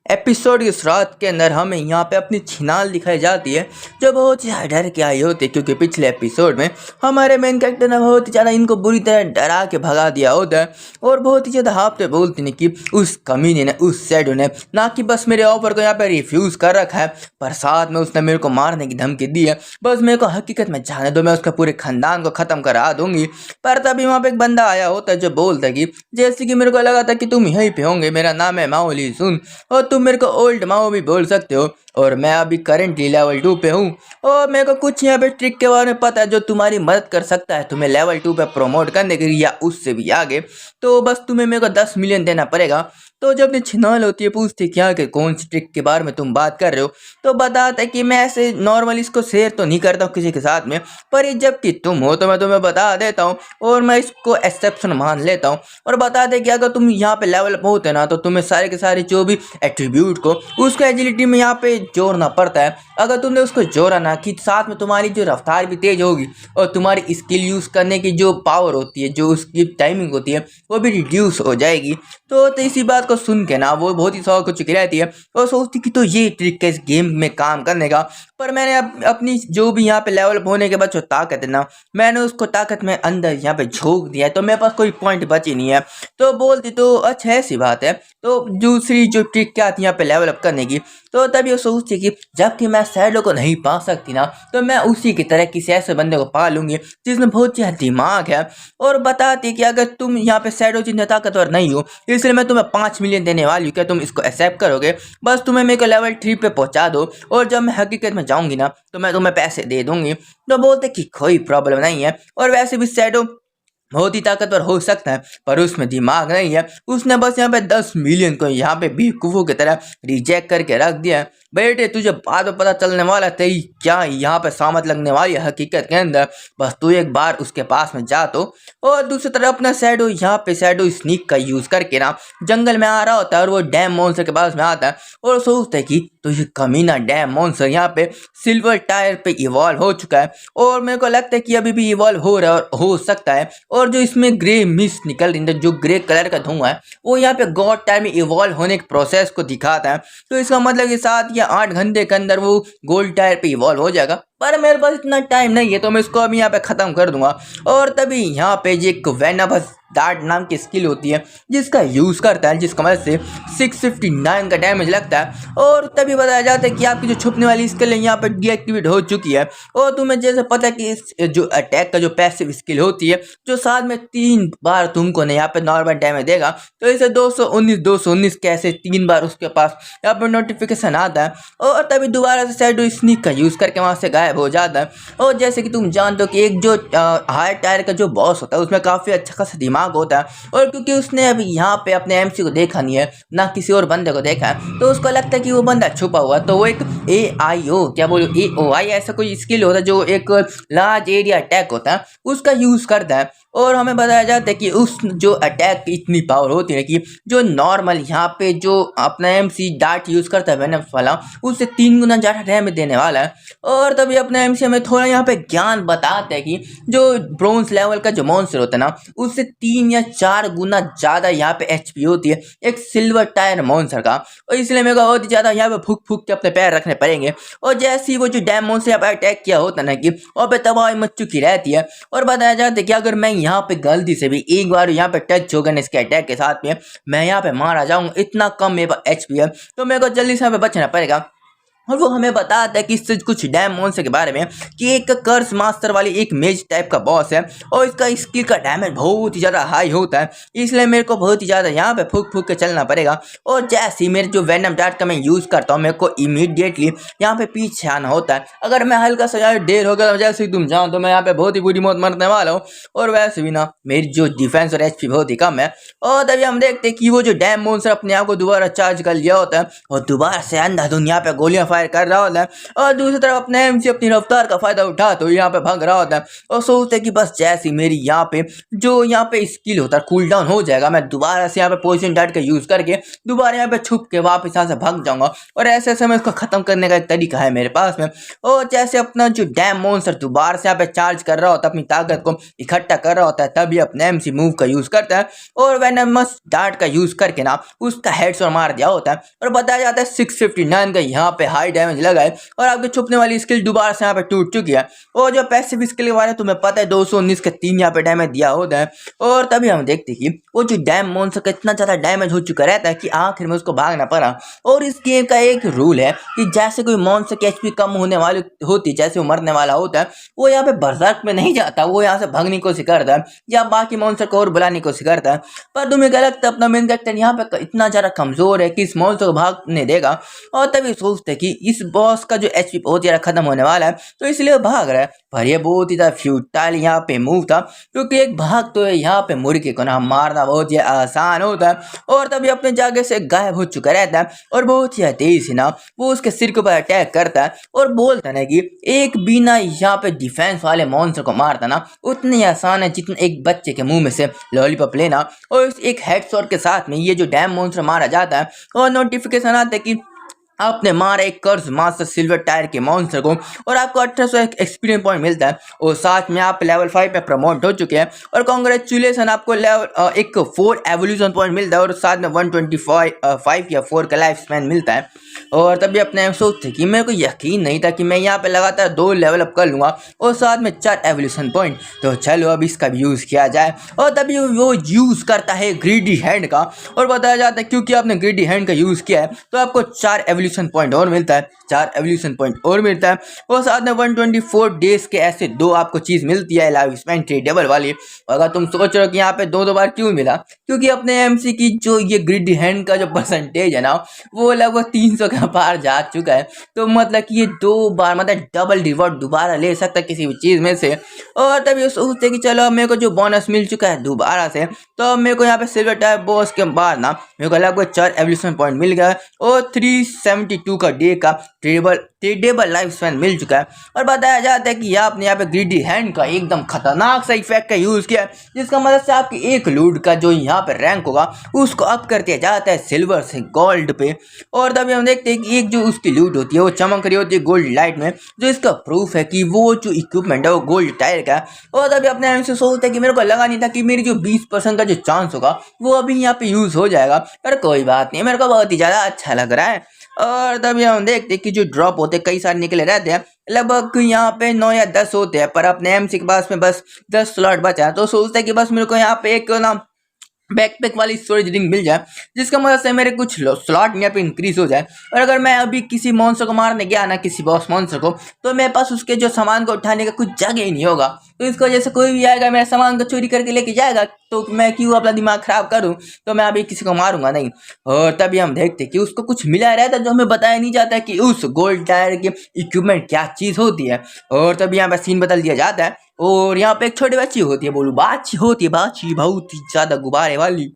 Episode की शुरुआत के अंदर हमें यहाँ पे अपनी छिनाल दिखाई जाती है जो बहुत ही डर के आई होती है, क्योंकि पिछले एपिसोड में हमारे मेन कैरेक्टर ने बहुत ही ज़्यादा इनको बुरी तरह डरा के भगा दिया होता है और बहुत ही ज़्यादा हाफ पे बोलती ने कि उस कमीने ने, उस शैडो ने ना कि बस मेरे ऑफर को यहाँ पे रिफ्यूज़ कर रखा है, पर साथ में उसने मेरे को मारने की धमकी दी है। बस मेरे को हकीकत में जाने दो, मैं उसका पूरे खानदान को ख़त्म करा दूंगी। पर तभी वहाँ पे एक बंदा आया होता है जो बोलता है कि जैसे कि मेरे को लगा था कि तुम यहीं पे होंगे, मेरा नाम है माओ ली सुन और तुम मेरे को ओल्ड माओ भी बोल सकते हो और मैं अभी करेंटली लेवल 2 पे हूँ और मेरे को कुछ यहाँ पे ट्रिक के बारे में पता है जो तुम्हारी मदद कर सकता है तुम्हें लेवल 2 पे प्रमोट करने के लिए या उससे भी आगे। तो बस तुम्हें मेरे को 10 मिलियन देना पड़ेगा। तो जब अपनी छिनाल होती है पूछती क्या कि कौन सी ट्रिक के बारे में तुम बात कर रहे हो, तो बताता है कि मैं ऐसे नॉर्मली इसको शेयर तो नहीं करता हूँ किसी के साथ में, पर ये जबकि तुम हो तो मैं तुम्हें बता देता हूँ और मैं इसको एक्सेप्शन मान लेता हूँ। और बता दे कि अगर तुम यहाँ पे लेवल अप होते ना तो तुम्हें सारे के सारे जो भी एट्रीब्यूट को उसको एजिलिटी में यहाँ पे जोड़ना पड़ता है। अगर तुमने उसको जोड़ा ना कि साथ में तुम्हारी जो रफ्तार भी तेज होगी और तुम्हारी स्किल यूज़ करने की जो पावर होती है, जो उसकी टाइमिंग होती है, वो भी रिड्यूस हो जाएगी। तो इसी बात को सुन के ना वो बहुत ही शौक हो चुकी रहती है और सोचती कि तो ये ट्रिक है इस गेम में काम करने का। पर मैंने अपनी जो भी यहाँ पे लेवल अप होने के बाद जो ताकत है ना, मैंने उसको ताकत में अंदर यहाँ पे झोंक दिया है, तो मेरे पास कोई पॉइंट बची नहीं है। तो बोलती तो अच्छा ऐसी बात है। तो दूसरी जो ट्रिक क्या थी यहाँ पे लेवल अप करने की, तो तभी वो सोचती कि जबकि मैं शैडो को नहीं पा सकती ना, तो मैं उसी की तरह किसी ऐसे बंदे को पा लूंगी जिसमें बहुत ज़्यादा दिमाग है। और बताती कि अगर तुम यहाँ पे शैडो जितने ताकतवर नहीं हो इसलिए मैं तुम्हें 5 मिलियन देने वाली हूँ, क्या तुम इसको एक्सेप्ट करोगे? बस तुम्हें मेरे को लेवल 3 पे पहुँचा दो और जब मैं हकीकत में जाऊँगी ना तो मैं तुम्हें पैसे दे दूँगी। तो बोलते कि कोई प्रॉब्लम नहीं है। और वैसे भी शैडो बहुत ही ताकतवर हो सकता है पर उसमें दिमाग नहीं है, उसने बस यहाँ पे 10 मिलियन को यहाँ पे बेवकूफ़ों की तरह रिजेक्ट करके रख दिया है। बेटे तुझे बाद में पता चलने वाला तेरी क्या यहाँ पे सामत लगने वाली है हकीकत के अंदर, बस तू एक बार उसके पास में जा तो। और दूसरी तरफ अपना शैडो यहाँ पे शैडो स्नीक का यूज़ करके ना जंगल में आ रहा होता है और वो डैम मॉन्स्टर के पास में आता है और सोचता है कि तो ये कमीना डैम मॉन्स्टर यहाँ पे सिल्वर टायर पे इवॉल्व हो चुका है और मेरे को लगता है कि अभी भी इवॉल्व हो रहा है और हो सकता है। और जो इसमें ग्रे मिस्ट निकल रही है, जो ग्रे कलर का धुआं है, वो यहाँ पे गॉड टाइम में इवॉल्व होने के प्रोसेस को दिखाता है। तो इसका मतलब कि 7 या 8 घंटे के अंदर वो गोल्ड टायर पे इवॉल्व हो जाएगा, पर मेरे पास इतना टाइम नहीं है तो मैं इसको अभी यहाँ पे ख़त्म कर दूंगा। और तभी यहाँ पे जो एक वेनमस डार्ट नाम की स्किल होती है जिसका यूज़ करता है, जिसका मदद से 659 का डैमेज लगता है। और तभी बताया जाता है कि आपकी जो छुपने वाली स्किल है यहाँ पे डीएक्टिवेट हो चुकी है और तुम्हें जैसे पता है कि इस जो अटैक का जो पैसिव स्किल होती है जो साथ में 3 बार तुमको ना यहाँ पे नॉर्मल डैमेज देगा, तो इसे 219 कैसे 3 बार उसके पास यहाँ पर नोटिफिकेशन आता है और तभी दोबारा से शैडो स्नीक का यूज़ करके वहाँ से गायब हो जाता है। और जैसे कि तुम जानते हो कि एक जो हायर टायर का जो बॉस होता है उसमें काफ़ी अच्छा खासा दिमाग होता है और क्योंकि उसने अभी यहाँ पे अपने एमसी को देखा नहीं है ना किसी और बंदे को देखा है, तो उसको लगता है कि वो बंदा छुपा हुआ है। तो वो एक AIO क्या बोलो AOI ऐसा कोई स्किल होता है जो एक लार्ज एरिया अटैक होता है उसका यूज़ करता है। और हमें बताया जाता है कि उस जो अटैक की इतनी पावर होती है कि जो नॉर्मल यहाँ पे जो अपना MC डार्ट यूज़ करता है वेनम्स वाला उससे 3 गुना ज़्यादा डैमेज देने वाला है। और तभी अपने MC हमें थोड़ा यहाँ पे ज्ञान बताते हैं कि जो ब्रोंज लेवल का जो मॉन्स्टर होता है ना उससे 3 या 4 गुना ज़्यादा यहाँ पे HP होती है एक सिल्वर टायर मॉन्स्टर का। और इसलिए मेरे को बहुत ही ज़्यादा यहाँ पे फूक फूक के अपने पैर रखने पड़ेंगे। और जैसे ही वो जो डैम मॉन्स्टर यहाँ पे अटैक किया होता है ना कि वहाँ पे तबाही मच चुकी रहती है। और बताया जाता है कि अगर मैं यहाँ पे गलती से भी एक बार यहाँ पे टच हो गया इसके अटैक के साथ में मैं यहाँ पे मारा जाऊंगा, इतना कम मेरे पास HP है तो मेरे को जल्दी से यहाँ पे बचना पड़ेगा। और वो हमें बताता है कि इससे कुछ डैम मॉन्स्टर के बारे में कि एक कर्स मास्टर वाली एक मेज टाइप का बॉस है और इसका स्किल का डैमेज बहुत ही ज़्यादा हाई होता है, इसलिए मेरे को बहुत ही ज़्यादा यहाँ पे फूक फूक के चलना पड़ेगा। और जैसे ही मेरे जो वेनम डार्ट का मैं यूज़ करता हूँ मेरे को इमीडिएटली यहाँ पे पीछे आना होता है। अगर मैं हल्का सा यार देर हो गया जैसे ही तुम जाओ तो मैं यहाँ पे बहुत ही बुरी मौत मरने वाला हूँ। और वैसे भी ना मेरी जो डिफेंस और HP बहुत ही कम है। और तभी हम देखते हैं कि वो जो डैम मॉन्स्टर अपने आप को दोबारा चार्ज कर लिया होता है और दोबारा से अंधाधुन यहाँ पे गोलियाँ फायर कर रहा होता है और दूसरी तरफ अपने एमसी अपनी रफ्तार का फायदा उठा तो यहाँ पे भाग रहा होता है और सोचते हैं कि बस जैसी मेरी यहाँ पे जो यहाँ पे स्किल होता है कूल डाउन हो जाएगा, मैं दोबारा से यहाँ पे पोजीशन डाट का यूज करके दोबारा यहाँ पे छुप के वापस यहाँ से भाग जाऊंगा और ऐसे ऐसे मैं इसको खत्म करने का एक तरीका है मेरे पास में। और जैसे अपना जो डैम मॉन्स्टर दोबारा से यहाँ पे चार्ज कर रहा होता है, अपनी ताकत को इकट्ठा कर रहा होता है, तभी अपने एमसी मूव का यूज करता है और वेनमस डार्ट का यूज करके ना उसका हेडशॉट मार दिया होता है और बताया जाता है 659 का यहाँ पे हाई डैमेज लगा है और आपके छुपने वाली स्किल दोबारा से यहाँ पे टूट चुकी है। और जो पैसिव स्किल के बारे में तुम्हें पता है 219 के 3 यहाँ पे डैमेज दिया होता है। और तभी हम देखते हैं कि वो जो डैम मॉन्स्टर का इतना ज्यादा डैमेज हो चुका रहता है कि आखिर में उसको भागना पड़ा। और इस गेम का एक रूल है कि जैसे कोई मॉन्स्टर की एचपी कम होने वाली होती, जैसे वो मरने वाला होता है, वो यहाँ पे बर्जर्क में नहीं जाता, वो यहाँ से भागने की कोशिश करता है या बाकी मॉन्स्टर को और बुलाने की कोशिश करता है। पर तुम्हें क्या लगता है अपना मेन कैरेक्टर यहाँ पे इतना ज्यादा कमजोर है कि इस मॉन्स्टर को भागने देगा? और तभी सोचते कि इस बॉस का जो एचपी बहुत ज्यादा खत्म होने वाला है तो इसलिए वो भाग रहा है। पर ये बहुत ही ज्यादा फ्यूटाइल यहाँ पे मूव था क्योंकि एक भाग तो यहाँ पे मुर्गे को ना मारना बहुत ही आसान होता है। और तभी अपने जगह से गायब हो चुका रहता है और बहुत ही तेजी से ना वो उसके सिर के ऊपर अटैक करता है और बोलता है कि एक बिना यहाँ पे डिफेंस वाले मॉन्स्टर को मारता ना उतनी आसान है जितना एक बच्चे के मुंह में से लॉलीपॉप लेना। और इस एक हेडशॉट के साथ में ये जो डैम मॉन्स्टर मारा जाता है और नोटिफिकेशन आता है कि आपने मारा एक कर्ज मास्टर सिल्वर टायर के मॉन्स्टर को और आपको 1800 एक्सपीरियंस पॉइंट मिलता है और साथ में आप लेवल 5 पे प्रमोट हो चुके हैं और कांग्रेचुलेसन आपको लेवल एक 4 एवोल्यूशन पॉइंट मिलता है और साथ में 125 या 4 का लाइफ स्पैन मिलता है। और तभी अपने सोचते कि मेरे को यकीन नहीं था कि मैं यहाँ पे लगातार 2 लेवल अप कर लूँगा और साथ में 4 एवोल्यूशन पॉइंट, तो चलो अब इसका भी यूज़ किया जाए। और तभी वो यूज़ करता है ग्रीडी हैंड का और बताया जाता है क्योंकि आपने ग्रीडी हैंड का यूज़ किया है तो आपको 4 एवोल्यूशन पॉइंट और मिलता है, 4 एवोल्यूशन पॉइंट और मिलता है और साथ में 124 डेज के ऐसे 2 आपको चीज़ मिलती है लाइफ स्पैन ट्रेडेबल वाली। अगर तुम सोच रहे हो कि यहाँ पे 2 बार क्यों मिला, क्योंकि अपने एमसी की जो ये ग्रीडी हैंड का जो परसेंटेज है ना वो लगभग 300 का पार जा चुका है, तो मतलब कि ये 2 बार मतलब डबल रिवॉर्ड दोबारा ले सकता है किसी भी चीज़ में से। और तभी सोचते कि चलो मेरे को जो बोनस मिल चुका है दोबारा से, तो मेरे को यहाँ पे सिल्वर टायर बॉस के बाद ना मेरे को लगभग 4 एवोल्यूशन पॉइंट मिल गया और 372 का डे का ट्रेडेबल लाइफ स्पैन मिल चुका है। और बताया जाता है कि आपने यहाँ पे ग्रीडी हैंड का एकदम खतरनाक सा इफेक्ट का यूज किया है जिसका मदद से आपकी एक लूट का जो यहाँ पे रैंक होगा उसको अप कर दिया जाता है सिल्वर से गोल्ड पे। और तभी हम देखते हैं कि एक जो उसकी लूट होती है वो चमक रही होती है गोल्ड लाइट में, जो इसका प्रूफ है कि वो जो इक्विपमेंट है वो गोल्ड टायर का है। और तभी अपने हम से सोचते हैं कि मेरे को लगा नहीं था कि मेरी जो 20% का जो चांस होगा वो अभी यहाँ पे यूज हो जाएगा, पर कोई बात नहीं, मेरे को बहुत ही ज़्यादा अच्छा लग रहा है। और तभी हम देखते हैं कि जो ड्रॉप होते हैं कई सारे निकले रहते हैं, लगभग यहाँ पे 9 या 10 होते हैं, पर अपने एमसी के पास में बस 10 स्लॉट बचा है, तो सोचते हैं कि बस मेरे को यहाँ पे एक ना बैकपैक वाली स्टोरेज रिंग मिल जाए जिसका मदद से मेरे कुछ स्लॉट यहाँ पे इंक्रीज हो जाए। और अगर मैं अभी किसी मॉन्स्टर को मारने गया ना, किसी बॉस मॉन्स्टर को, तो मेरे पास उसके जो सामान को उठाने का कुछ जगह ही नहीं होगा, तो इसकी वजह से कोई भी आएगा मेरे सामान को चोरी करके लेके जाएगा, तो मैं क्यों अपना दिमाग खराब करूं, तो मैं अभी किसी को मारूंगा नहीं। और तभी हम देखते कि उसको कुछ मिला रहता है जो हमें बताया नहीं जाता कि उस गोल्ड टायर के इक्विपमेंट क्या चीज़ होती है। और तभी यहाँ पे सीन बदल दिया जाता है और यहाँ पे एक छोटी बच्ची होती है, बोलू बाची होती है, बाची बहुत ही ज़्यादा गुब्बारे वाली।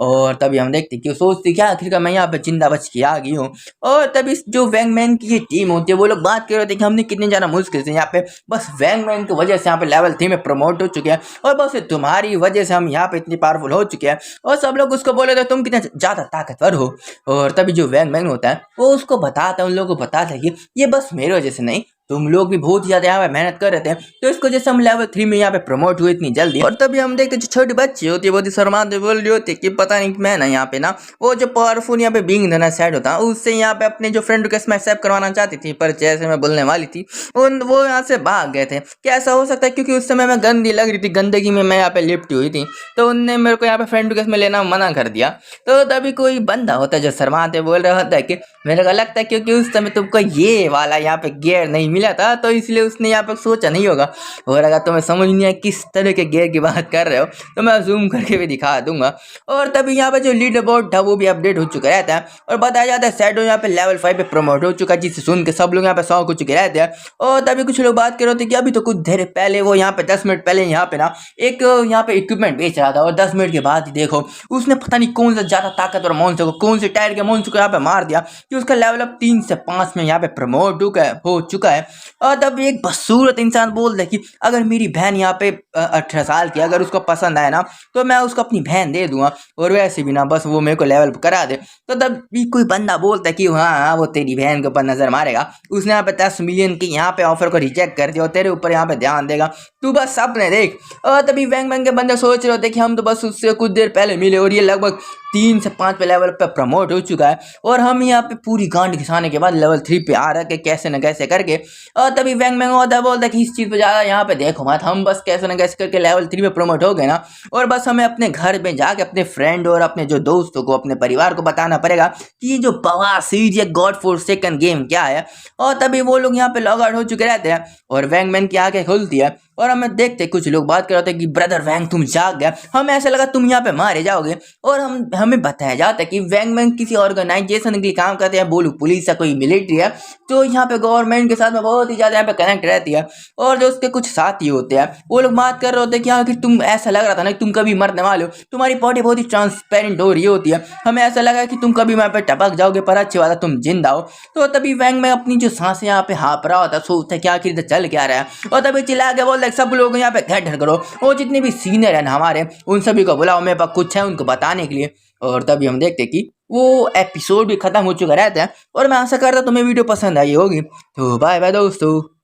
और तभी हम देखते कि वो सोचते क्या आखिरकार मैं यहाँ पे जिंदा बच के आ गई हूँ। और तभी जो वैंगमैन की ये टीम होती है वो लोग बात कर रहे थे कि हमने कितने ज़्यादा मुश्किल से यहाँ पे बस वैंगमैन की वजह से यहाँ पे लेवल 3 में प्रमोट हो चुके हैं और बस तुम्हारी वजह से हम यहाँ पे इतनी पावरफुल हो चुके हैं। और सब लोग उसको बोले थे तुम कितने ज़्यादा ताकतवर हो। और तभी जो वैंगमैन होता है वो उसको बताता है, उन लोगों को बताता है कि ये बस मेरी वजह से नहीं, तुम लोग भी बहुत ज़्यादा यहाँ पे मेहनत कर रहे थे, तो इसको जैसे हम लेवल 3 में यहाँ पे प्रमोट हुए इतनी जल्दी। और तभी हम देखते जो छोटी बच्ची होती है बहुत ही शर्माते बोल रही होती है कि पता नहीं मैं ना यहाँ पे ना वो जो पावरफुल यहाँ पे बीइंग देना सेट होता है उससे यहाँ पे अपने जो फ्रेंड रिक्वेस्ट में एक्सेप्ट करवाना चाहती थी, पर जैसे मैं बोलने वाली थी वो यहाँ से भाग गए थे। क्या ऐसा हो सकता है क्योंकि उस समय मैं गंदी लग रही थी, गंदगी में मैं यहाँ पे लिपटी हुई थी, तो उनने मेरे को यहाँ पे फ्रेंड रिक्वेस्ट में लेना मना कर दिया। तो तभी कोई बंदा होता है जो शर्माते बोल रहा होता है कि मेरे को लगता है क्योंकि उस समय तुमको ये वाला यहाँ पे गियर नहीं मिला था, तो इसलिए उसने यहाँ पर सोचा नहीं होगा। और अगर तुम्हें समझ नहीं आया किस तरह के गियर की बात कर रहे हो तो मैं जूम करके भी दिखा दूंगा। और तभी यहाँ पे जो लीडर बोर्ड था वो भी अपडेट हो चुका रहता है और बताया जाता है शैडो यहाँ पे लेवल 5 पे प्रमोट हो चुका है, जिसे सुन के सब लोग यहाँ पे शौक हो चुके रहते हैं। और तभी कुछ लोग बात कर रहे थे कि अभी तो कुछ देर पहले वो यहाँ पे 10 मिनट पहले यहाँ पे ना एक यहाँ पे इक्विपमेंट बेच रहा था और 10 मिनट के बाद ही देखो उसने पता नहीं कौन सा ज्यादा ताकतवर मॉन्स्टर को, कौन से टायर के मॉन्स्टर को यहाँ पे मार दिया कि उसका लेवल अब 3 से 5 में यहाँ पे प्रमोट हो चुका है। और तब एक बदसूरत इंसान बोल रहा है कि अगर मेरी बहन यहाँ पे 18 साल की, अगर उसको पसंद आए ना तो मैं उसको अपनी बहन दे दूंगा और वैसे भी ना बस वो मेरे को लेवल करा दे। तो तब भी कोई बंदा बोलता है कि हाँ वो तेरी बहन के ऊपर नजर मारेगा, उसने यहाँ पे 10 मिलियन की यहाँ पे ऑफर को रिजेक्ट कर दिया और तेरे ऊपर यहाँ पे ध्यान देगा, तू बस सपने देख। और तभी वैंग वैंग के बंदे सोच रहे होते कि हम तो बस उससे कुछ देर पहले मिले और ये लगभग 3 से 5 पे लेवल पे प्रमोट हो चुका है और हम यहाँ पे पूरी गांड घिसाने के बाद लेवल 3 पे आ रखे कैसे न कैसे करके। और तभी वैंग वैंग होता बोलता कि इस चीज़ पे ज़्यादा यहाँ पे देखो मत, हम बस कैसे न कैसे करके लेवल 3 पे प्रमोट हो गए ना और बस हमें अपने घर में जाके अपने फ्रेंड और अपने जो दोस्तों को, अपने परिवार को बताना पड़ेगा कि ये जो बवासीर ये गॉड फॉरसेकन गेम क्या है। और तभी वो लोग यहाँ पे लॉग आउट हो चुके रहते हैं और वैंग मैन की आंखें खुलती है और हमें देखते कुछ लोग बात कर रहे होते हैं कि ब्रदर वैंग तुम जाग गया, हमें ऐसा लगा तुम यहाँ पे मारे जाओगे। और हमें बताया जाता है कि वैंग मैन किसी ऑर्गेनाइजेशन के लिए काम करते हैं, बोलू पुलिस या कोई मिलिट्री है, तो यहाँ पे गवर्नमेंट के साथ में बहुत ही ज़्यादा यहाँ पे कनेक्ट रहती है। और जो उसके कुछ साथी होते हैं वो लोग बात कर रहे होते हैं कि हाँ कि तुम ऐसा लग रहा था ना तुम कभी मरने वाले हो, तुम्हारी बॉडी बहुत ही ट्रांसपेरेंट हो रही होती है, हमें ऐसा लगा कि तुम कभी वहाँ पे टपक जाओगे, पर अच्छी बात है तुम जिंदा हो। तो तभी वैंग में अपनी जो सांसें यहाँ पे हाँप रहा होता, सोचता है क्या आखिर इधर चल क्या रहा है। और तभी चिल्ला के बोलता है सब लोग यहाँ पे घर करो और जितने भी सीनियर हैं हमारे उन सभी को बुलाओ, मेरे पास कुछ है उनको बताने के लिए। और तभी हम देखते कि वो एपिसोड भी खत्म हो चुका रहता है और मैं आशा करता तुम्हें वीडियो पसंद आई होगी। तो बाय बाय दोस्तों।